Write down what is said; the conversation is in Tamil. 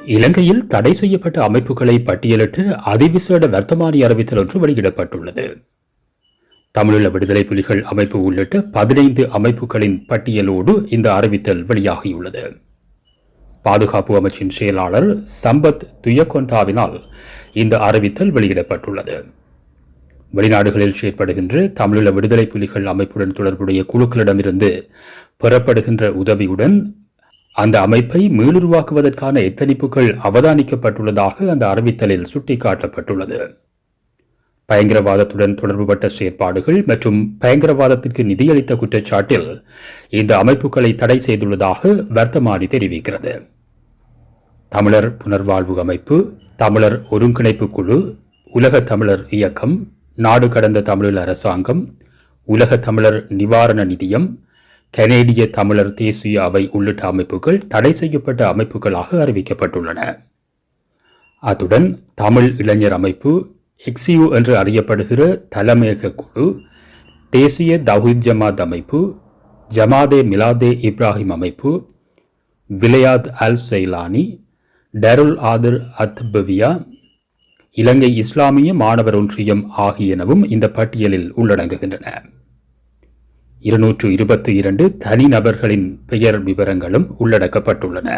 இலங்கையில் தடை செய்யப்பட்ட அமைப்புகளை பட்டியலிட்டு அதிவிசேட வர்த்தமானி அறிவித்தல் ஒன்று வெளியிடப்பட்டுள்ளது. தமிழீழ விடுதலை புலிகள் அமைப்பு உள்ளிட்ட 15 அமைப்புகளின் பட்டியலோடு இந்த அறிவித்தல் வெளியாகியுள்ளது. பாதுகாப்பு அமைச்சின் செயலாளர் சம்பத் துயக்கொண்டாவினால் இந்த அறிவித்தல் வெளியிடப்பட்டுள்ளது. வெளிநாடுகளில் செயற்படுகின்ற தமிழீழ விடுதலை புலிகள் அமைப்புடன் தொடர்புடைய குழுக்களிடமிருந்து பெறப்படுகின்ற உதவியுடன் அந்த அமைப்பை மீளுருவாக்குவதற்கான எத்தனிப்புகள் அவதானிக்கப்பட்டுள்ளதாக அந்த அறிவித்தலில் சுட்டிக்காட்டப்பட்டுள்ளது. பயங்கரவாதத்துடன் தொடர்புபட்ட செயற்பாடுகள் மற்றும் பயங்கரவாதத்திற்கு நிதியளித்த குற்றச்சாட்டில் இந்த அமைப்புகளை தடை செய்துள்ளதாக வர்த்தமானி தெரிவிக்கிறது. தமிழர் புனர்வாழ்வு அமைப்பு, தமிழர் ஒருங்கிணைப்பு குழு, உலக தமிழர் இயக்கம், நாடு கடந்த தமிழர் அரசாங்கம், உலக தமிழர் நிவாரண நிதியம், கனேடிய தமிழர் தேசிய அவை உள்ளிட்ட அமைப்புகள் தடை செய்யப்பட்ட அமைப்புகளாக அறிவிக்கப்பட்டுள்ளன. அத்துடன் தமிழ் இளைஞர் அமைப்பு, எக்ஸியு என்று அறியப்படுகிற தலைமையக குழு, தேசிய தௌஹீத் ஜமாத் அமைப்பு, ஜமாதே மிலாதே இப்ராஹிம் அமைப்பு, விலையாத் அல் சைலானி, டருல் ஆதிர் அத்பவியா, இலங்கை இஸ்லாமிய மாணவர் ஒன்றியம் ஆகியனவும் இந்த பட்டியலில் உள்ளடங்குகின்றன. 222 தனிநபர்களின் பெயர் விவரங்களும் உள்ளடக்கப்பட்டுள்ளன.